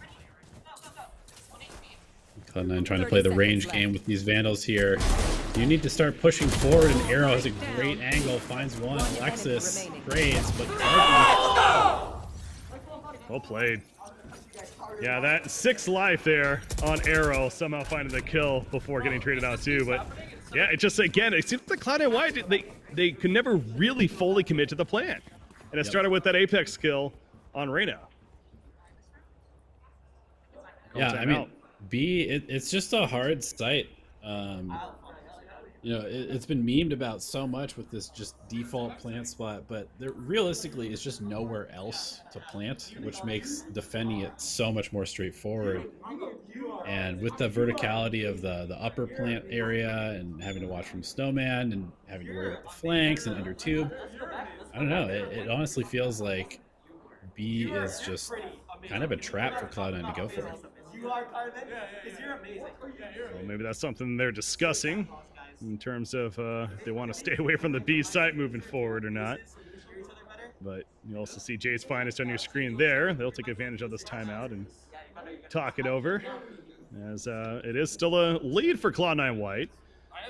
Cloud9 trying to play the range game with these Vandals here. You need to start pushing forward, and Arrow has a great angle, finds one. Alexis trades, but well played. Yeah, that 6 life there on Arrow, somehow finding the kill before getting traded out too. But yeah, it just, again, it seems like Cloud9 White, they could never really fully commit to the plan. And it started with that Apex skill on Reyna. Yeah, I mean, B, it's just a hard site. You know, it's been memed about so much with this just default plant spot, but there realistically is just nowhere else to plant, which makes defending it so much more straightforward. And with the verticality of the upper plant area and having to watch from Snowman and having to worry about the flanks and under tube, I don't know, it honestly feels like B is just kind of a trap for Cloud9 to go for. You are part of it because you're amazing. Well, maybe that's something they're discussing in terms of if they want to stay away from the B site moving forward or not. But you also see Jay's Finest on your screen there. They'll take advantage of this timeout and talk it over, as it is still a lead for Cloud9 White,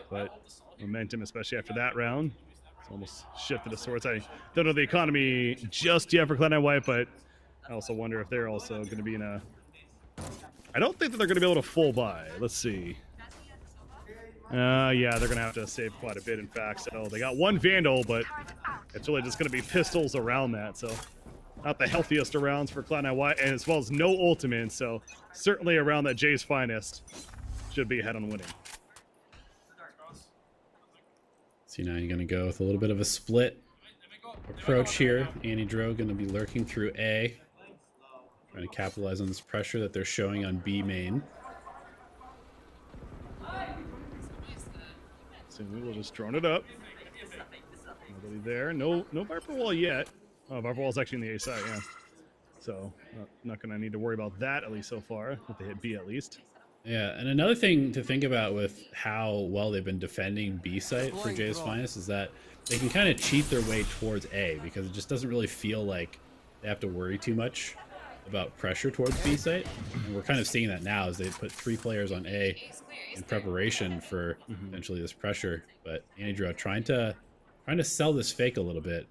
but momentum, especially after that round, it's almost shifted of sorts. I don't know the economy just yet for Cloud9 White, but I also wonder if they're also going to be in a... I don't think that they're going to be able to full buy. Let's see. Yeah, they're going to have to save quite a bit, in fact. So they got 1 Vandal, but it's really just going to be pistols around that. So not the healthiest of rounds for Cloud9 White, and as well as no ultimate. So certainly around that Jay's Finest should be ahead on winning. C9 going to go with a little bit of a split approach here. Anidro going to be lurking through A, trying to capitalize on this pressure that they're showing on B main. So we will just drone it up. Nobody there. No Viper Wall yet. Oh, Viper Wall's actually in the A side, yeah. So not going to need to worry about that, at least so far, if they hit B at least. Yeah, and another thing to think about with how well they've been defending B site for Jay's Finest is that they can kind of cheat their way towards A, because it just doesn't really feel like they have to worry too much about pressure towards B site. And we're kind of seeing that now as they put 3 players on A in preparation for eventually this pressure. But Anidro trying to sell this fake a little bit.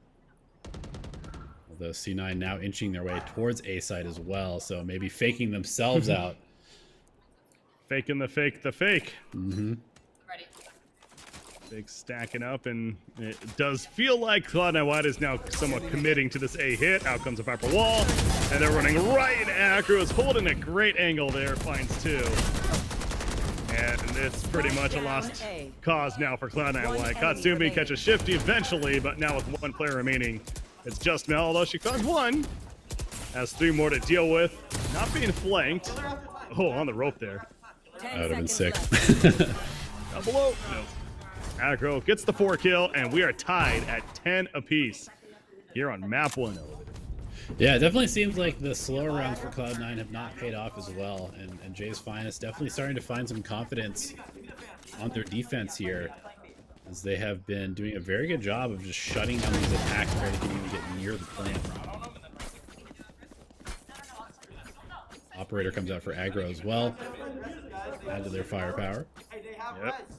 Although C9 now inching their way towards A side as well, so maybe faking themselves out. Faking the fake, the fake. Ready. Fake stacking up, and it does feel like Cloud9 White is now somewhat committing to this A hit. Out comes a Viper Wall, and they're running right into Acro. Is holding a great angle there, finds 2. And and it's pretty much a lost cause now for Cloud9 White. Katsumi catches Shifty eventually, but now with one player remaining, it's just Mel, although she caused one. Has 3 more to deal with. Not being flanked. Oh, on the rope there. That would have been sick. Down below. No. Aggro gets the 4 kill, and we are tied at 10 apiece here on map 1. Yeah, it definitely seems like the slower rounds for Cloud9 have not paid off as well, and Jay's Finest definitely starting to find some confidence on their defense here, as they have been doing a very good job of just shutting down these attacks before they can even get near the plant. Operator comes out for aggro as well. Add to their firepower. Yep.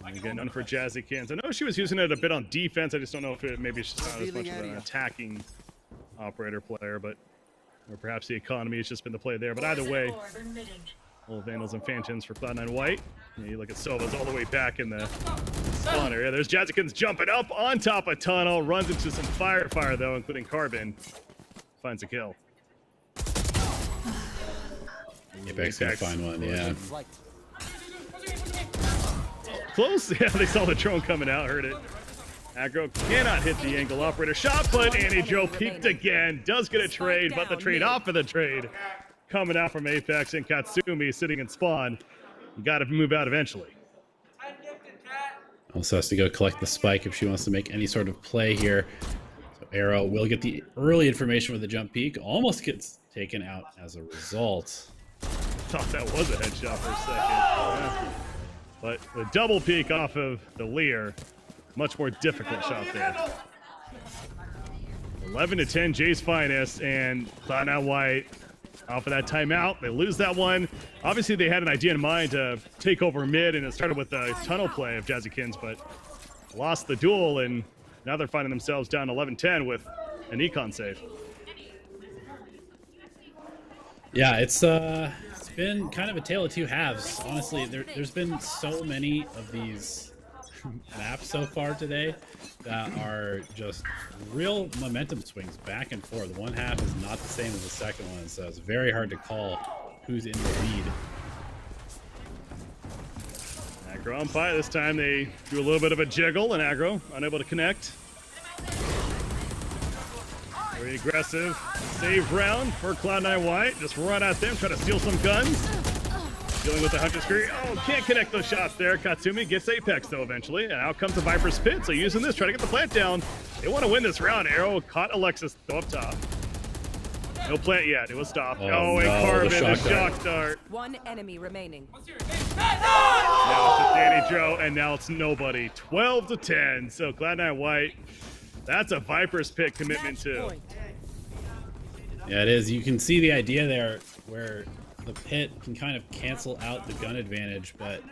And again, none for Jazzy Cans. I know she was using it a bit on defense. I just don't know if it maybe she's not as much of an attacking operator player, but or perhaps the economy has just been the play there. But either way, little Vandals and Phantoms for Cloud9 White. You look at Sova's all the way back in the spawn area. There's Jazzykins jumping up on top of tunnel, runs into some fire though, including Carbon. Finds a kill. Apex gonna find one, yeah. Close. Yeah, they saw the drone coming out, heard it. Aggro cannot hit the angle operator shot, but Annie Joe peeked again. Does get a trade, but the trade off of the trade coming out from Apex and Katsumi sitting in spawn. You got to move out eventually. Also has to go collect the spike if she wants to make any sort of play here. So Arrow will get the early information with the jump peek. Almost gets taken out as a result. Thought that was a headshot for a second. Yeah. But the double peek off of the Lear, much more difficult shot there. 11-10, Jay's Finest, and Cloud9 White off of that timeout. They lose that one. Obviously, they had an idea in mind to take over mid, and it started with a tunnel play of Jazzykins, but lost the duel, and now they're finding themselves down 11-10 with an econ save. Yeah, it's been kind of a tale of two halves. Honestly, there's been so many of these maps so far today that are just real momentum swings back and forth. One half is not the same as the second one, so it's very hard to call who's in the lead. Aggro on fire this time. They do a little bit of a jiggle, and Aggro unable to connect. Very aggressive save round for Cloud9 White. Just run at them, try to steal some guns. Dealing with the Hunter Screen. Oh, can't connect those shots there. Katsumi gets Apex though eventually. And out comes the Viper's Pit. So using this, try to get the plant down. They want to win this round. Arrow caught Alexis though up top. No plant yet. It was stopped. Oh, and no, Carbon, the shock dart. One enemy remaining. Now it's Danny Joe, and now it's nobody. 12-10. So Cloud9 White. That's a Viper's Pit commitment too. Yeah, it is. You can see the idea there where the pit can kind of cancel out the gun advantage, but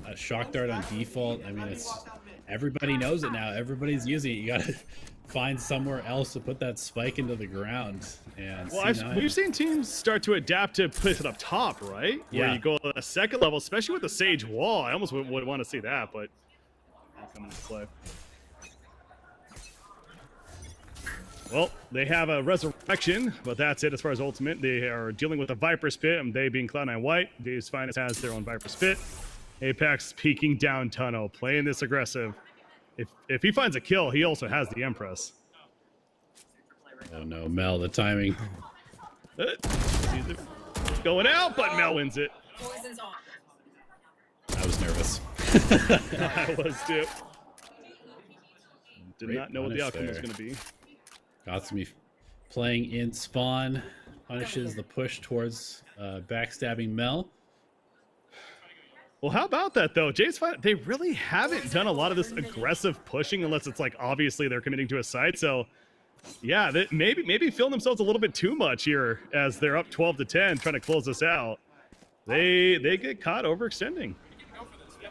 a shock dart on default, I mean, it's everybody knows it now. Everybody's using it. You got to find somewhere else to put that spike into the ground. And well, we've seen teams start to adapt to put it up top, right? Yeah. Where you go to a second level, especially with the Sage Wall. I almost would want to see that, but not coming into play. Well, they have a resurrection, but that's it as far as ultimate. They are dealing with a Viper's Pit, and they being Cloud9 White. Dave's Finest has their own Viper's Pit. Apex peeking down tunnel, playing this aggressive. If he finds a kill, he also has the Empress. Oh no, Mel, the timing. Going out, but Mel wins it. I was nervous. I was too. Did Great not know what the outcome was there. going to be. Katsumi playing in spawn, punishes the push towards backstabbing Mel. Well, how about that, though? Jay's fight, they really haven't done a lot of this aggressive pushing unless it's like obviously they're committing to a site. So, yeah, they maybe feeling themselves a little bit too much here as they're up 12-10 trying to close this out. They get caught overextending.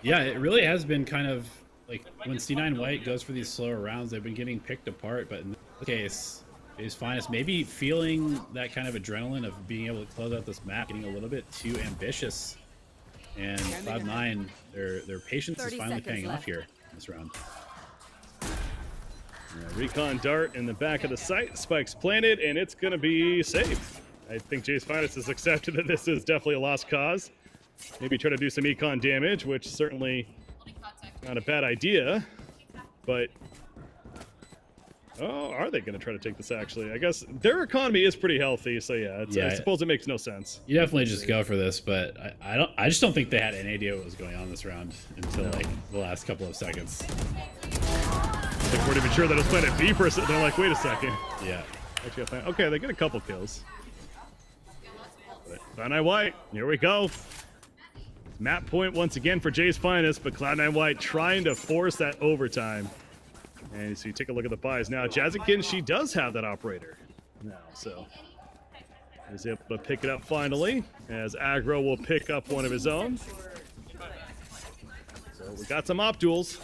Yeah, it really has been kind of like when C9 White goes for these slower rounds, they've been getting picked apart. But in this case, Jay's Finest maybe feeling that kind of adrenaline of being able to close out this map, getting a little bit too ambitious. And Cloud9, their patience is finally paying off here in this round. Yeah, recon dart in the back of the site. Spike's planted, and it's going to be safe. I think Jace Finest has accepted that this is definitely a lost cause. Maybe try to do some econ damage, which certainly not a bad idea. But oh, are they going to try to take this? Actually, I guess their economy is pretty healthy, so yeah, I suppose it makes no sense. You definitely just go for this, but I just don't think they had any idea what was going on this round until like the last couple of seconds. They weren't even sure that it was playing at B for a second. They're like, wait a second. Yeah. Actually, okay, they get a couple kills. Cloud9 White, here we go. Map point once again for Jace Finest, but Cloud9 White trying to force that overtime. And so you take a look at the buys now. Jazzikin, she does have that operator now, so is able to pick it up finally, as Aggro will pick up one of his own. So we got some op duels.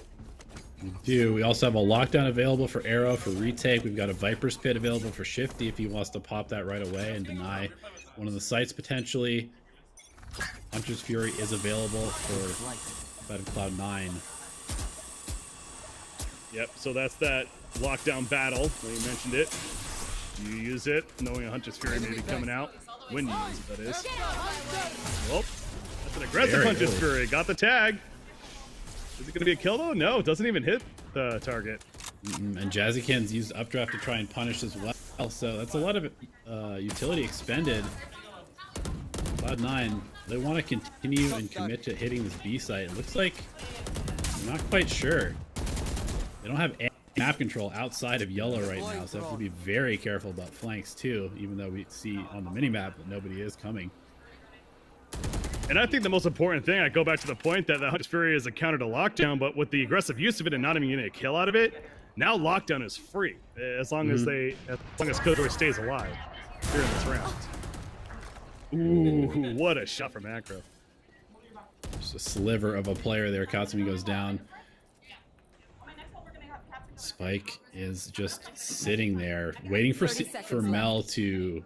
We do. We also have a lockdown available for Arrow for retake. We've got a Viper's Pit available for Shifty if he wants to pop that right away and deny one of the sites potentially. Hunter's Fury is available for Cloud9. Yep, so that's that lockdown battle. When you mentioned it, you use it, knowing a Hunter's Fury may be coming out. When you use it, that is. Well, that's an aggressive Hunter's Fury. Got the tag. Is it going to be a kill though? No, it doesn't even hit the target. And Jazzikin's used updraft to try and punish as well. So that's a lot of utility expended. Cloud9, they want to continue and commit to hitting this B site. It looks like I'm not quite sure. They don't have any map control outside of yellow right now, so they have to be very careful about flanks too, even though we see on the minimap that nobody is coming. And I think the most important thing, I go back to the point that the Hunter's Fury is a counter to lockdown, but with the aggressive use of it and not even getting a kill out of it, now lockdown is free as long as Killjoy stays alive here in this round. Ooh, what a shot from Acro. Just a sliver of a player there. Katsumi goes down. Spike is just sitting there waiting for Mel to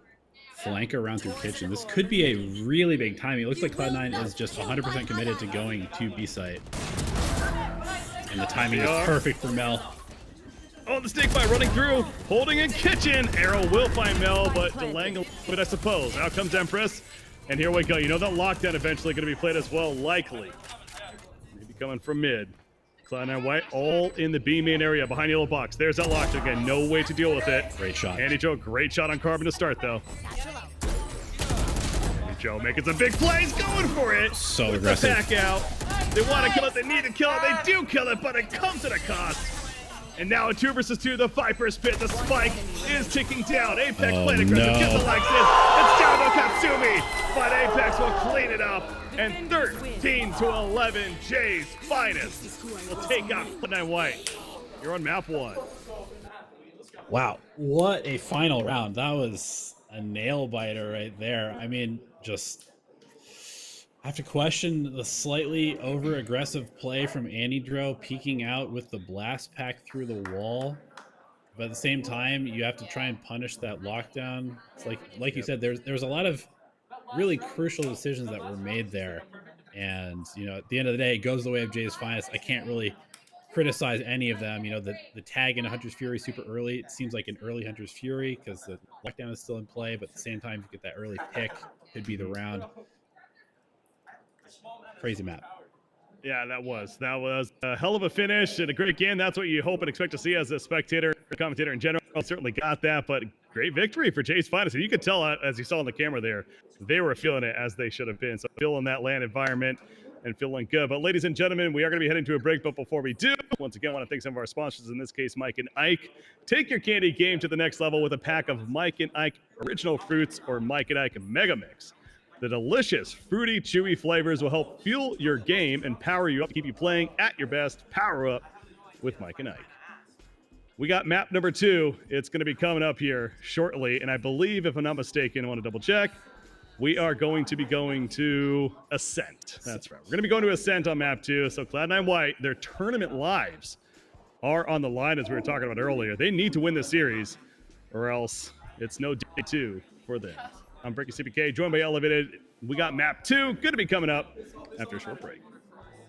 flank around through kitchen. This could be a really big timing. It looks like Cloud9 is just 100% committed to going to B site. And the timing is perfect for Mel. Oh, the snake bite running through, holding in kitchen. Arrow will find Mel, but delaying a little bit, I suppose. Out comes Empress, and here we go. You know that lockdown eventually going to be played as well, likely. Maybe coming from mid. Cloud9 White all in the B main area behind yellow box. There's that lockdown again. No way to deal with it. Great shot. Andy Joe, great shot on Carbon to start, though. Andy Joe making some big plays, going for it. So with aggressive. the back out. They want to kill it. They need to kill it. They do kill it, but it comes at a cost. And now a 2 versus 2, the Viper's Pit. The spike is ticking down. Apex playing aggressive. Get the likes in. It's down to Katsumi, but Apex will clean it up. And 13-11, Jace Finest will take out Cloud9 White. You're on map 1. Wow, what a final round. That was a nail biter right there. I mean, just I have to question the slightly over aggressive play from Anidro peeking out with the blast pack through the wall. But at the same time, you have to try and punish that lockdown. It's like you said, there's a lot of really crucial decisions that were made there. And, you know, at the end of the day, it goes the way of Jace Finest. I can't really criticize any of them. You know, the tag in a Hunter's Fury super early. It seems like an early Hunter's Fury because the lockdown is still in play. But at the same time, you get that early pick. Could be the round. Crazy map. Yeah, that was a hell of a finish and a great game. That's what you hope and expect to see as a spectator, commentator in general. Certainly got that, but great victory for Jace Finest. And you could tell, as you saw on the camera there, they were feeling it as they should have been. So feeling that land environment and feeling good. But ladies and gentlemen, we are going to be heading to a break. But before we do, once again, I want to thank some of our sponsors, in this case, Mike and Ike. Take your candy game to the next level with a pack of Mike and Ike Original Fruits or Mike and Ike Mega Mix. The delicious, fruity, chewy flavors will help fuel your game and power you up, keep you playing at your best. Power up with Mike and Ike. We got map number 2. It's going to be coming up here shortly. And I believe, if I'm not mistaken, I want to double check. We are going to be going to Ascent. That's right. We're going to be going to Ascent on map 2. So Cloud9 White, their tournament lives are on the line, as we were talking about earlier. They need to win this series or else it's no day 2 for them. I'm Breaking CPK, joined by Elevated. We got map 2, going to be coming up after a short break.